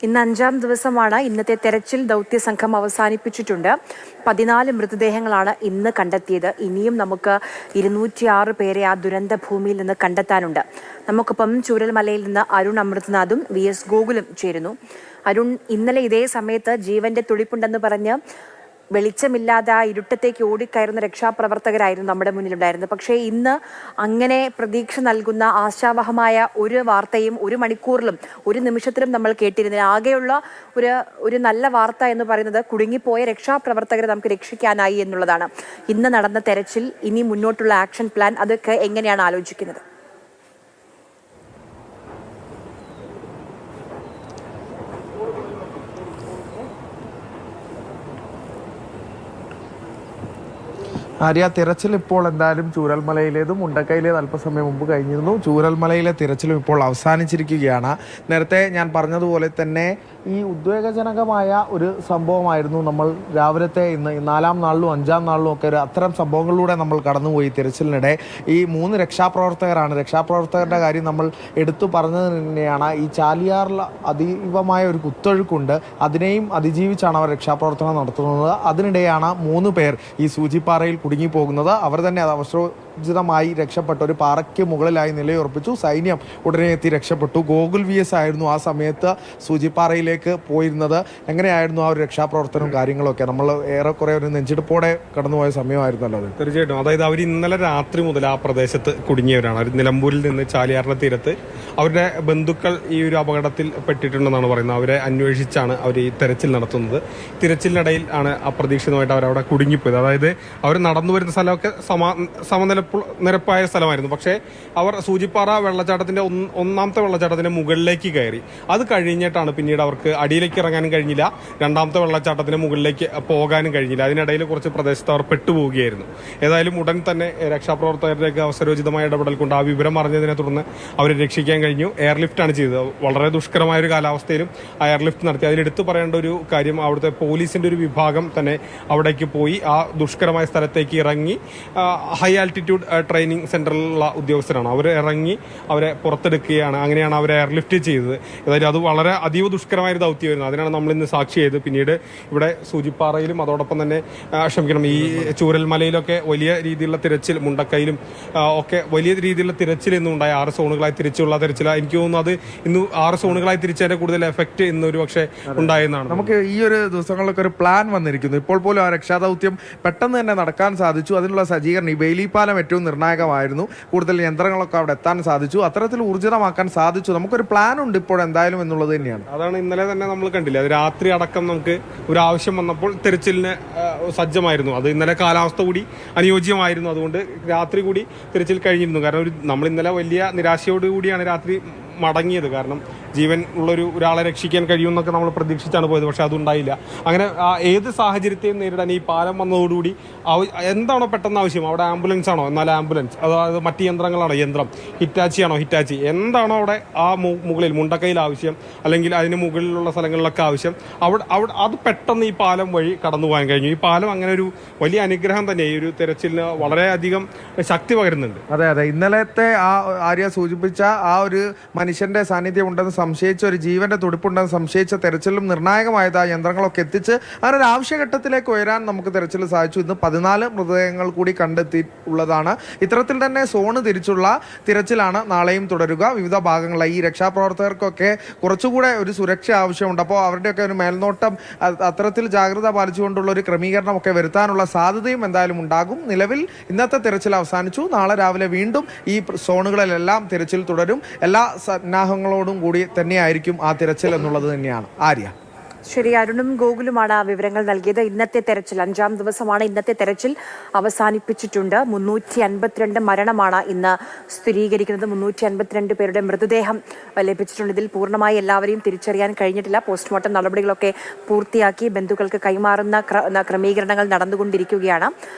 ഇന്ന് 5-ാം ദിവസമാണ്. ഇന്നത്തെ തെരച്ചിൽ ദൗത്യ സംഘം അവസാനിപ്പിച്ചിട്ടുണ്ട്. 14 മൃതദേഹങ്ങളാണ് ഇന്ന് കണ്ടെത്തിയത്. ഇനിയും നമുക്ക് 206 പേരെ ആ ദുരന്ത ഭൂമിയിൽ നിന്ന് കണ്ടെത്താനുണ്ട്. നമുക്കൊപ്പം ചൂരൽമലയിൽ നിന്ന് അരുൺ അമൃത്നാഥും VS ഗോകുലും ചേരുന്നു. അരുൺ, ഇന്നലെ ഇതേ സമയത്ത് ജീവന്റെ തുടിപ്പുണ്ടെന്ന് പറഞ്ഞ് വെളിച്ചമില്ലാതെ ആ ഇരുട്ടത്തേക്ക് ഓടിക്കയറുന്ന രക്ഷാപ്രവർത്തകരായിരുന്നു നമ്മുടെ മുന്നിലുണ്ടായിരുന്നത്. പക്ഷേ ഇന്ന് അങ്ങനെ പ്രതീക്ഷ നൽകുന്ന ആശാവഹമായ ഒരു വാർത്തയും ഒരു മണിക്കൂറിലും ഒരു നിമിഷത്തിലും നമ്മൾ കേട്ടിരുന്നില്ല. ആകെയുള്ള ഒരു നല്ല വാർത്ത എന്ന് പറയുന്നത് കുടുങ്ങിപ്പോയ രക്ഷാപ്രവർത്തകരെ നമുക്ക് രക്ഷിക്കാനായി എന്നുള്ളതാണ്. ഇന്ന് നടന്ന തെരച്ചിൽ, ഇനി മുന്നോട്ടുള്ള ആക്ഷൻ പ്ലാൻ, അതൊക്കെ എങ്ങനെയാണ് ആലോചിക്കുന്നത്? ആര്യ, തിരച്ചിൽ ഇപ്പോൾ എന്തായാലും ചൂരൽമലയിലേതും മുണ്ടക്കൈയിലേത് അല്പസമയം മുമ്പ് കഴിഞ്ഞിരുന്നു. ചൂരൽമലയിലെ തിരച്ചിലും ഇപ്പോൾ അവസാനിച്ചിരിക്കുകയാണ്. നേരത്തെ ഞാൻ പറഞ്ഞതുപോലെ തന്നെ ഈ ഉദ്വേഗജനകമായ ഒരു സംഭവമായിരുന്നു നമ്മൾ രാവിലത്തെ ഇന്ന് 4-ാം നാളിലും 5-ാം നാളിലും ഒക്കെ അത്തരം സംഭവങ്ങളിലൂടെ നമ്മൾ കടന്നുപോയി. തിരച്ചിലിനിടെ ഈ 3 രക്ഷാപ്രവർത്തകരുടെ കാര്യം നമ്മൾ എടുത്തു പറഞ്ഞത് തന്നെയാണ്. ഈ ചാലിയാറിൽ അതീവമായ ഒരു കുത്തൊഴുക്കുണ്ട്, അതിനെയും അതിജീവിച്ചാണ് അവർ രക്ഷാപ്രവർത്തനം നടത്തുന്നത്. അതിനിടെയാണ് 3 പേർ ഈ സൂചിപ്പാറയിൽ കുടുങ്ങിപ്പോകുന്നത്. അവർ തന്നെ അത് അവസരോചിതമായി രക്ഷപ്പെട്ടു ഒരു പാറയ്ക്ക് മുകളിലായി നിലയുറപ്പിച്ചു. സൈന്യം ഉടനെ എത്തി രക്ഷപ്പെട്ടു. ഗോകുൽ VS ആയിരുന്നു ആ സമയത്ത് സൂചിപ്പാറയിലേക്ക് പോയിരുന്നത്. എങ്ങനെയായിരുന്നു ആ ഒരു രക്ഷാപ്രവർത്തനവും കാര്യങ്ങളൊക്കെ? നമ്മൾ ഏറെക്കുറെ ഒരു നെഞ്ചെടുപ്പോടെ കടന്നുപോയ സമയമായിരുന്നല്ലോ അത്. തീർച്ചയായിട്ടും. അതായത് അവർ ഇന്നലെ രാത്രി മുതൽ ആ പ്രദേശത്ത് കുടുങ്ങിയവരാണ്. അവർ നിലമ്പൂരിൽ നിന്ന് ചാലിയാറിന്റെ തീരത്ത് അവരുടെ ബന്ധുക്കൾ ഈ ഒരു അപകടത്തിൽ പെട്ടിട്ടുണ്ടെന്നാണ് പറയുന്നത്. അവരെ അന്വേഷിച്ചാണ് അവർ ഈ തെരച്ചിൽ നടത്തുന്നത്. തിരച്ചിലിനിടയിൽ ആണ് അപ്രതീക്ഷിതമായിട്ട് അവരവിടെ കുടുങ്ങിപ്പോയത്. അതായത് അവർ നടന്നു വരുന്ന സ്ഥലമൊക്കെ നിരപ്പായ സ്ഥലമായിരുന്നു. പക്ഷേ അവർ സൂചിപ്പാറ വെള്ളച്ചാട്ടത്തിന്റെ ഒന്നാമത്തെ വെള്ളച്ചാട്ടത്തിന്റെ മുകളിലേക്ക് കയറി. അത് കഴിഞ്ഞിട്ടാണ് പിന്നീട് അവർക്ക് അടിയിലേക്ക് ഇറങ്ങാനും കഴിഞ്ഞില്ല, 2ാമത്തെ വെള്ളച്ചാട്ടത്തിന് മുകളിലേക്ക് പോകാനും കഴിഞ്ഞില്ല. അതിനിടയിൽ കുറച്ച് പ്രദേശത്ത് അവർ പെട്ടുപോവുകയായിരുന്നു. ഏതായാലും ഉടൻ തന്നെ രക്ഷാപ്രവർത്തകരുടെയൊക്കെ അവസരോചിതമായ ഇടപെടൽ കൊണ്ട് ആ വിവരം അറിഞ്ഞതിനെ തുടർന്ന് അവരെ രക്ഷിക്കാൻ കഴിഞ്ഞു. എയർലിഫ്റ്റാണ് ചെയ്തത്. വളരെ ദുഷ്കരമായ ഒരു കാലാവസ്ഥയിലും ആ എയർലിഫ്റ്റ് നടത്തി. അതിലെടുത്ത് പറയേണ്ട ഒരു കാര്യം, അവിടുത്തെ പോലീസിന്റെ ഒരു വിഭാഗം തന്നെ അവിടേക്ക് പോയി ആ ദുഷ്കരമായ സ്ഥലത്തേക്ക് ഇറങ്ങി. ഹൈ ആൾട്ടിറ്റ്യൂഡ് ട്രെയിനിങ് സെന്ററിലുള്ള ഉദ്യോഗസ്ഥരാണ്. അവർ ഇറങ്ങി അവരെ പുറത്തെടുക്കുകയാണ്. അങ്ങനെയാണ് അവരെ എയർലിഫ്റ്റ് ചെയ്തത്. ഏതായാലും അത് വളരെ അതീവ ദുഷ്കരമായ ഒരു ദൗത്യമായിരുന്നു. അതിനാണ് നമ്മൾ ഇന്ന് സാക്ഷി ചെയ്തത്. പിന്നീട് ഇവിടെ സൂചിപ്പാറയിലും അതോടൊപ്പം തന്നെ ഈ ചൂരൽമലയിലൊക്കെ വലിയ രീതിയിലുള്ള തിരച്ചിൽ, മുണ്ടക്കയിലും ഒക്കെ വലിയ രീതിയിലുള്ള തിരച്ചിൽ ഇന്നും ഉണ്ടായി. 6 സോണുകളായി തിരിച്ചുള്ള തിരച്ചിൽ. എനിക്ക് തോന്നുന്നു അത് ഇന്ന് 6 സോണുകളായി തിരിച്ചതിന്റെ കൂടുതൽ എഫക്ട് ഇന്ന് ഒരു പക്ഷേ ഉണ്ടായെന്നാണ്. നമുക്ക് ഈ ഒരു ദിവസങ്ങളിലൊക്കെ ഒരു പ്ലാൻ വന്നിരിക്കുന്നു. ഇപ്പോൾ പോലും ആ രക്ഷാദൗത്യം പെട്ടെന്ന് തന്നെ നടക്കാൻ സാധിച്ചു. അതിനുള്ള സജ്ജീകരണം, ഈ ബെയിലി പാലം ഏറ്റവും നിർണായകമായിരുന്നു. കൂടുതൽ യന്ത്രങ്ങളൊക്കെ അവിടെ എത്താൻ സാധിച്ചു. അത്തരത്തിൽ ഊർജിതമാക്കാൻ സാധിച്ചു. നമുക്കൊരു പ്ലാൻ ഉണ്ട് ഇപ്പോൾ എന്തായാലും എന്നുള്ളത് തന്നെയാണ്. അതാണ് ഇന്നലെ തന്നെ നമ്മൾ കണ്ടില്ല. അത് രാത്രി അടക്കം നമുക്ക് ഒരു ആവശ്യം വന്നപ്പോൾ തിരച്ചിലിന് സജ്ജമായിരുന്നു. അത് ഇന്നലെ കാലാവസ്ഥ കൂടി അനുയോജ്യമായിരുന്നു. അതുകൊണ്ട് രാത്രി കൂടി തിരച്ചിൽ കഴിഞ്ഞിരുന്നു. കാരണം നമ്മൾ ഇന്നലെ വലിയ നിരാശയോടുകൂടിയാണ് രാത്രി മടങ്ങിയത്. കാരണം ജീവൻ ഒരാളെ രക്ഷിക്കാൻ കഴിയുമെന്നൊക്കെ നമ്മൾ പ്രതീക്ഷിച്ചാണ് പോയത്. പക്ഷെ അതുണ്ടായില്ല. അങ്ങനെ ഏത് സാഹചര്യത്തെയും നേരിടാൻ ഈ പാലം വന്നതോടുകൂടി എന്താണോ പെട്ടെന്ന് ആവശ്യം, അവിടെ ആംബുലൻസ് ആണോ എന്നാൽ ആംബുലൻസ്, അതായത് മറ്റ് യന്ത്രങ്ങളാണോ യന്ത്രം, ഹിറ്റാച്ചിയാണോ ഹിറ്റാച്ചി, എന്താണോ അവിടെ ആ മുകളിൽ മുണ്ടക്കയിൽ ആവശ്യം, അല്ലെങ്കിൽ അതിന് മുകളിലുള്ള സ്ഥലങ്ങളിലൊക്കെ ആവശ്യം, അവിടെ അത് പെട്ടെന്ന് ഈ പാലം വഴി കടന്നു പോകാൻ കഴിഞ്ഞു. ഈ പാലം അങ്ങനെ ഒരു വലിയ അനുഗ്രഹം തന്നെ ഈ ഒരു തെരച്ചിലിന് വളരെയധികം ശക്തി പകരുന്നുണ്ട്. അതെ, ഇന്നലത്തെ ആ ആര്യ സൂചിപ്പിച്ച ആ ഒരു മനുഷ്യന്റെ സാന്നിധ്യം ഉണ്ടെന്ന് സംശയിച്ച, ഒരു ജീവന്റെ തുടിപ്പുണ്ടെന്ന് സംശയിച്ച തെരച്ചിലും നിർണായകമായത് ആ യന്ത്രങ്ങളൊക്കെ എത്തിച്ച് അങ്ങനെ ഒരു ആവശ്യഘട്ടത്തിലേക്ക് ഉയരാൻ നമുക്ക് തെരച്ചിൽ സാധിച്ചു. ഇന്ന് 14 മൃതദേഹങ്ങൾ കൂടി കണ്ടെത്തിയുള്ളതാണ്. ഇത്തരത്തിൽ തന്നെ സോണ് തിരിച്ചുള്ള തിരച്ചിലാണ് നാളെയും തുടരുക. വിവിധ ഭാഗങ്ങളായി ഈ രക്ഷാപ്രവർത്തകർക്കൊക്കെ കുറച്ചുകൂടെ ഒരു സുരക്ഷ ആവശ്യമുണ്ട്. അപ്പോൾ അവരുടെയൊക്കെ ഒരു മേൽനോട്ടം, അത്തരത്തിൽ ജാഗ്രത പാലിച്ചുകൊണ്ടുള്ള ഒരു ക്രമീകരണം ഒക്കെ വരുത്താനുള്ള സാധ്യതയും എന്തായാലും ഉണ്ടാകും. നിലവിൽ ഇന്നത്തെ തിരച്ചിൽ അവസാനിച്ചു. നാളെ രാവിലെ വീണ്ടും ഈ സോണുകളിലെല്ലാം തിരച്ചിൽ തുടരും. എല്ലാ സന്നാഹങ്ങളോടും കൂടി തന്നെയായിരിക്കും ആ തിരച്ചിൽ എന്നുള്ളത് തന്നെയാണ്. ആര്യ, ശരി. അരുണും ഗോകുലുമാണ് വിവരങ്ങൾ നൽകിയത്. ഇന്നത്തെ തെരച്ചിൽ 5-ാം ദിവസമാണ്. ഇന്നത്തെ തെരച്ചിൽ അവസാനിപ്പിച്ചിട്ടുണ്ട്. 352 മരണമാണ് ഇന്ന് സ്ഥിരീകരിക്കുന്നത്. 352 പേരുടെ മൃതദേഹം ലഭിച്ചിട്ടുണ്ട്. ഇതിൽ പൂർണ്ണമായി എല്ലാവരെയും തിരിച്ചറിയാൻ കഴിഞ്ഞിട്ടില്ല. പോസ്റ്റ്മോർട്ടം നടപടികളൊക്കെ പൂർത്തിയാക്കി ബന്ധുക്കൾക്ക് കൈമാറുന്ന ക്രമീകരണങ്ങൾ നടന്നുകൊണ്ടിരിക്കുകയാണ്.